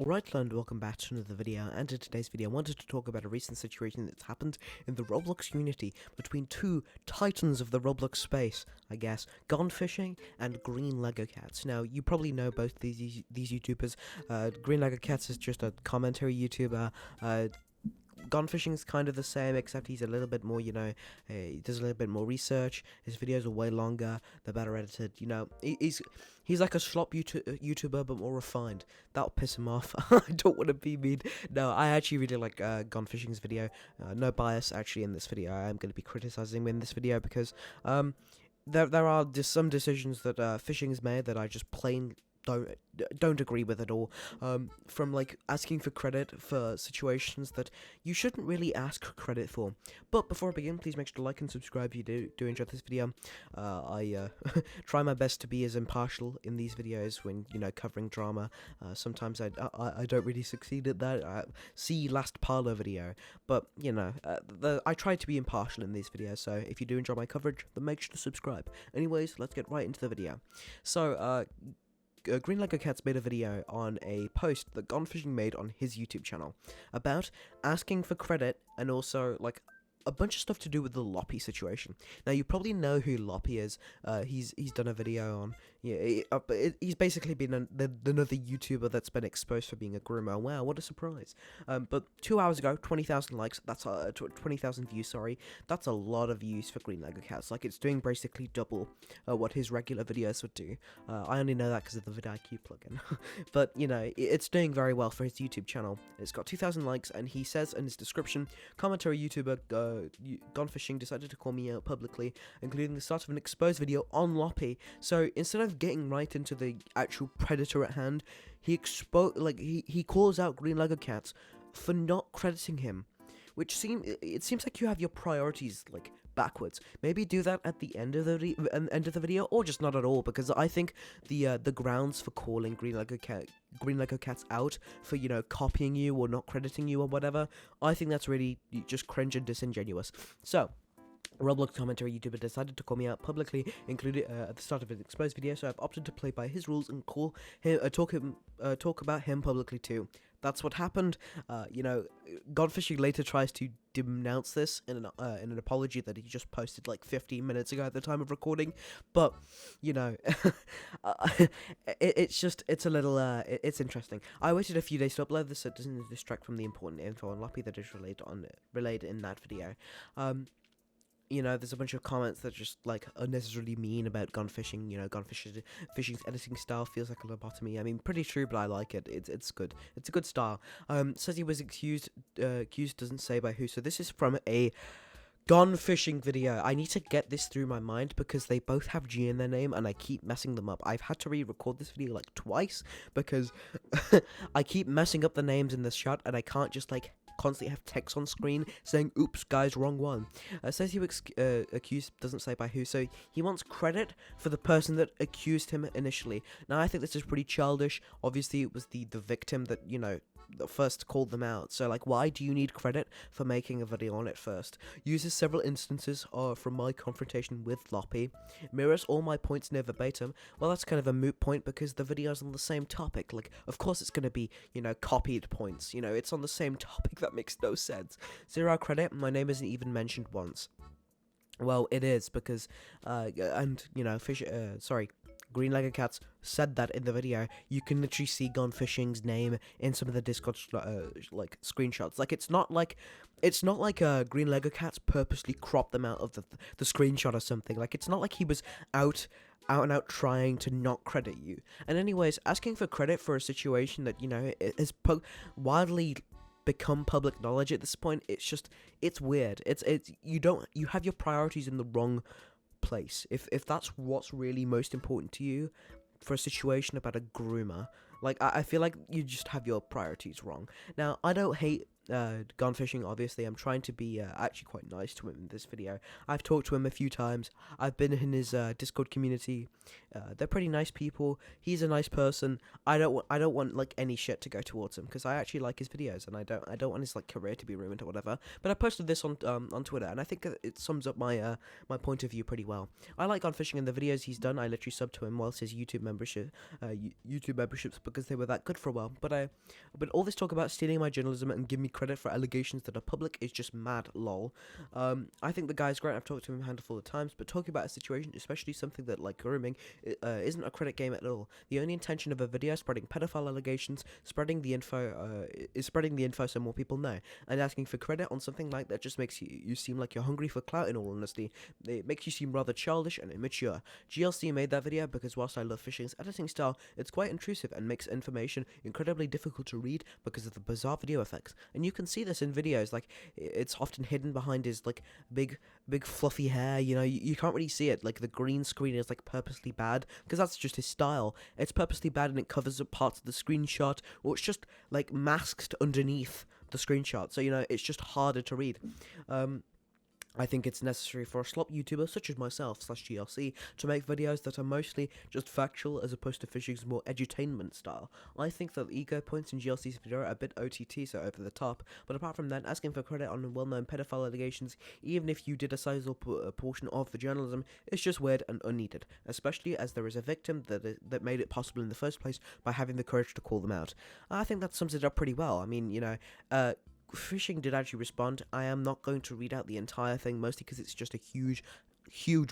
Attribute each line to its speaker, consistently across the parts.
Speaker 1: Alright, and welcome back to another video, and in today's video I wanted to talk about a recent situation that's happened in the Roblox community between two titans of the Roblox space, I guess, Gone Fishing and Green Lego Cats. Now, you probably know both these YouTubers. Green Lego Cats is just a commentary YouTuber. Gone Fishing is kind of the same, except he's a little bit more, he does a little bit more research. His videos are way longer, they're better edited, he's like a slop YouTuber, but more refined. That'll piss him off. I don't want to be mean. No, I actually really like Gone Fishing's video. No bias, actually, in this video. I am going to be criticizing him in this video because, there are just some decisions that Fishing has made that I just plain don't agree with at all. From like asking for credit for situations that you shouldn't really ask for credit for. But before I begin, please make sure to like and subscribe if you do enjoy this video. I try my best to be as impartial in these videos when covering drama. Sometimes I don't really succeed at that. See last Parlo video, but I try to be impartial in these videos. So if you do enjoy my coverage, then make sure to subscribe. Anyways, let's get right into the video. So Green Lego Cats made a video on a post that Gone Fishing made on his YouTube channel about asking for credit and also like a bunch of stuff to do with the Loppy situation. Now, you probably know who Loppy is. He's done a video on he's basically been another YouTuber that's been exposed for being a groomer. Wow, what a surprise! But 2 hours ago, 20,000 likes. That's 20,000 views. Sorry, that's a lot of views for Green Lego Cats. Like, it's doing basically double what his regular videos would do. I only know that because of the vidIQ plugin. But it's doing very well for his YouTube channel. It's got 2,000 likes, and he says in his description, commentary YouTuber Gone Fishing decided to call me out publicly, including the start of an exposed video on Loppy. So instead of getting right into the actual predator at hand, he calls out Green Lego Cats for not crediting him, which seems like you have your priorities like backwards. Maybe do that at the end of the video, or just not at all, because I think the grounds for calling Green Lego Cats out for copying you or not crediting you or whatever, I think that's really just cringe and disingenuous. So Roblox commentary YouTuber decided to call me out publicly, included at the start of an exposed video, so I've opted to play by his rules and call him, talk about him publicly too. That's what happened. Gone Fishing later tries to denounce this in an apology that he just posted like 15 minutes ago at the time of recording. But it's a little it's interesting. I waited a few days to upload this so it doesn't distract from the important info on Loppy that is relayed in that video. There's a bunch of comments that just like unnecessarily mean about Gone Fishing. Gone Fishing's editing style feels like a lobotomy. I mean, pretty true, but I like it. It's good. It's a good style. Says he was accused doesn't say by who. So this is from a Gone Fishing video. I need to get this through my mind because they both have G in their name and I keep messing them up. I've had to re-record this video like twice because I keep messing up the names in this shot and I can't just like constantly have text on screen saying, oops guys, wrong one. Says he was accused, doesn't say by who, so he wants credit for the person that accused him initially. Now, I think this is pretty childish. Obviously it was the victim that that first called them out, so like, why do you need credit for making a video on it first? Uses several instances from my confrontation with Loppy, mirrors all my points near verbatim. Well, that's kind of a moot point because the video's on the same topic. Like, of course it's going to be copied points. It's on the same topic. That makes no sense. Zero credit. My name isn't even mentioned once. Well, it is because Green Lego Cats said that in the video. You can literally see Gone Fishing's name in some of the Discord screenshots. Like, it's not like Green Lego Cats purposely cropped them out of the screenshot or something. Like, it's not like he was out and out trying to not credit you. And anyways, asking for credit for a situation that is widely become public knowledge at this point, it's weird. You have your priorities in the wrong place. If that's what's really most important to you for a situation about a groomer, like, I feel like you just have your priorities wrong. Now, I don't hate gone fishing. Obviously, I'm trying to be actually quite nice to him in this video. I've talked to him a few times. I've been in his Discord community. They're pretty nice people. He's a nice person. I don't want like any shit to go towards him because I actually like his videos and I don't want his like career to be ruined or whatever. But I posted this on Twitter and I think it sums up my my point of view pretty well. I like gone fishing and the videos he's done. I literally subbed to him whilst his YouTube memberships because they were that good for a while. But all this talk about stealing my journalism and give me credit for allegations that are public is just mad lol. I think the guy's great. I've talked to him a handful of times, but talking about a situation, especially something that like grooming, isn't a credit game at all. The only intention of a video spreading pedophile allegations, spreading the info so more people know, and asking for credit on something like that just makes you seem like you're hungry for clout. In all honesty, it makes you seem rather childish and immature. GLC made that video because whilst I love fishing's editing style, it's quite intrusive and makes information incredibly difficult to read because of the bizarre video effects. And you can see this in videos, like it's often hidden behind his like big fluffy hair. You know, you can't really see it. Like the green screen is like purposely bad because that's just his style. It's purposely bad and it covers up parts of the screenshot, or it's just like masked underneath the screenshot. So you know, it's just harder to read. I think it's necessary for a slop YouTuber such as myself /GLC to make videos that are mostly just factual as opposed to fishing's more edutainment style. I think that the ego points in GLC's video are a bit OTT, so over the top, but apart from that, asking for credit on well-known pedophile allegations, even if you did a sizable portion of the journalism, is just weird and unneeded, especially as there is a victim that made it possible in the first place by having the courage to call them out. I think that sums it up pretty well. I mean, you know, Fishing did actually respond. I am not going to read out the entire thing, mostly because it's just a huge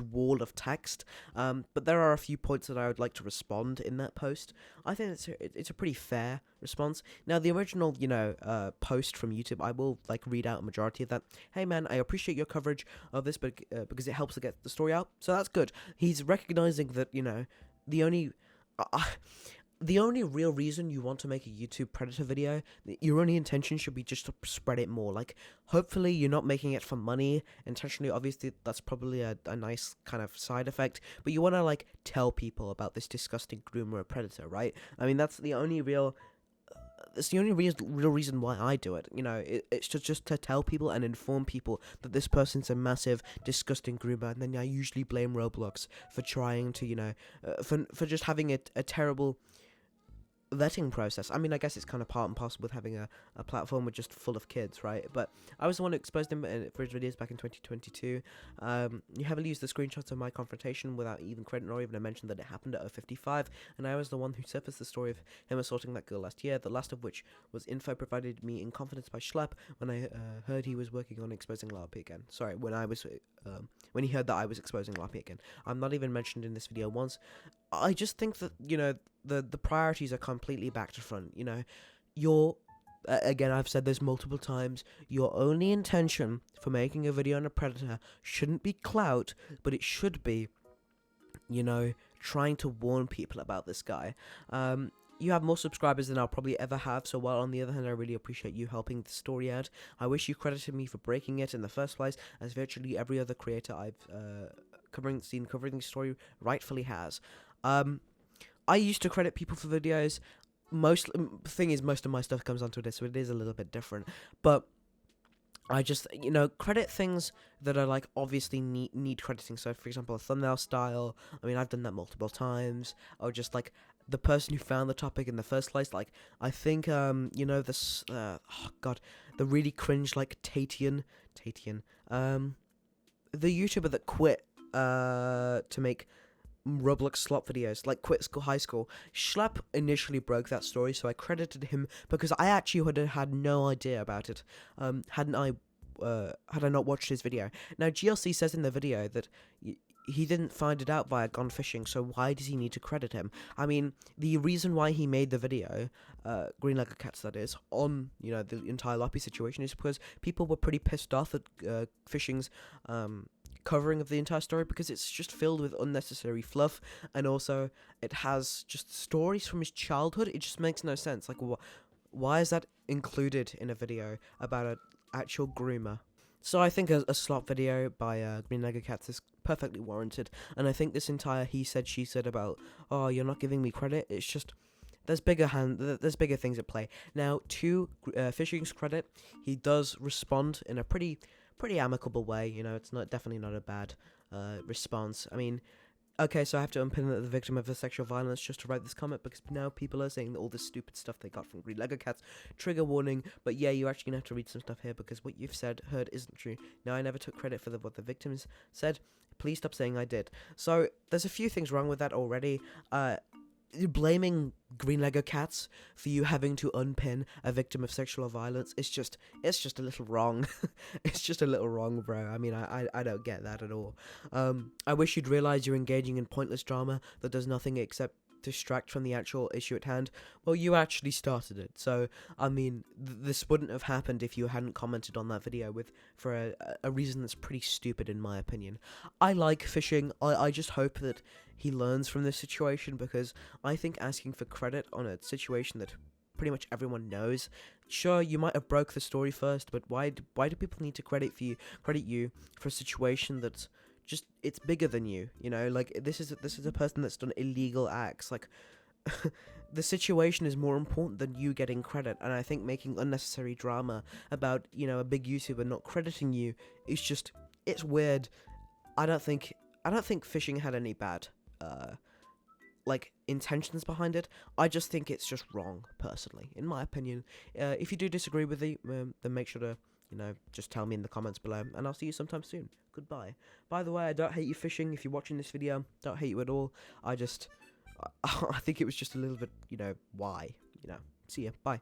Speaker 1: wall of text. But there are a few points that I would like to respond in that post. I think it's a pretty fair response. Now, the original, you know, post from YouTube, I will like read out a majority of that. Hey man, I appreciate your coverage of this, but because it helps to get the story out, so that's good. He's recognizing that, you know, the only real reason you want to make a YouTube Predator video, your only intention should be just to spread it more. Like, hopefully you're not making it for money intentionally. Obviously, that's probably a nice kind of side effect. But you want to, like, tell people about this disgusting groomer Predator, right? I mean, that's the only real... It's the only real reason why I do it. You know, it's just to tell people and inform people that this person's a massive, disgusting groomer. And then I usually blame Roblox for trying to, you know, for just having a terrible vetting process. I mean, I guess it's kind of part and parcel with having a platform with just full of kids, right? But I was the one who exposed him for his videos back in 2022. You heavily used the screenshots of my confrontation without even credit or even a mention that it happened at 055, and I was the one who surfaced the story of him assaulting that girl last year, the last of which was info provided me in confidence by Schlapp when I heard he was working on exposing Larpy again. Sorry, when he heard that I was exposing Larpy again. I'm not even mentioned in this video once. I just think that, you know, the priorities are completely back to front. You know, again, I've said this multiple times, your only intention for making a video on a Predator shouldn't be clout, but it should be, you know, trying to warn people about this guy. You have more subscribers than I'll probably ever have, so while on the other hand I really appreciate you helping the story out, I wish you credited me for breaking it in the first place, as virtually every other creator I've covering the story rightfully has. I used to credit people for videos. Most of my stuff comes onto this, so it is a little bit different. But I just, you know, credit things that are like obviously need crediting. So, for example, a thumbnail style. I mean, I've done that multiple times. Or just like the person who found the topic in the first place. Like, I think you know, this the really cringe like Tatian, the YouTuber that quit to make Roblox slot videos, like quit high school. Schlapp initially broke that story, so I credited him because I actually would have had no idea about it had I not watched his video. Now, GLC says in the video that he didn't find it out via Gone Fishing, so why does he need to credit him? I mean, the reason why he made the video, Green Lego Cats that is, on, you know, the entire Loppy situation is because people were pretty pissed off at Fishing's covering of the entire story, because it's just filled with unnecessary fluff, and also it has just stories from his childhood. It just makes no sense. Like, why is that included in a video about an actual groomer? So I think a slot video by Green Lego Cats is perfectly warranted, and I think this entire he said, she said about, oh, you're not giving me credit, it's just there's bigger things at play. Now, to Fishing's credit, he does respond in a pretty amicable way. You know, it's definitely not a bad response. I mean, okay, so I have to unpin the victim of the sexual violence just to write this comment, because now people are saying that all this stupid stuff they got from Green Lego Cats. Trigger warning, but yeah, you're actually gonna have to read some stuff here, because what you've heard isn't true. Now, I never took credit for what the victims said. Please stop saying I did. So, there's a few things wrong with that already. Blaming Green Lego Cats for you having to unpin a victim of sexual violence it's just a little wrong. It's just a little wrong, bro. I mean, I don't get that at all. I wish you'd realize you're engaging in pointless drama that does nothing except distract from the actual issue at hand. Well, you actually started it, so I mean, this wouldn't have happened if you hadn't commented on that video for a reason that's pretty stupid in my opinion. I like Fishing. I just hope that he learns from this situation, because I think asking for credit on a situation that pretty much everyone knows, sure, you might have broke the story first, but why do people need to credit you for a situation that's just, it's bigger than you, you know? Like, this is a person that's done illegal acts. Like, the situation is more important than you getting credit, and I think making unnecessary drama about, you know, a big YouTuber not crediting you is just, it's weird. I don't think Fishing had any bad like intentions behind it. I just think it's just wrong, personally, in my opinion. If you do disagree with it, then make sure to, you know, just tell me in the comments below, and I'll see you sometime soon. Goodbye. By the way, I don't hate you, Fishing. If you're watching this video, don't hate you at all. I think it was just a little bit, you know, why, you know. See ya. Bye.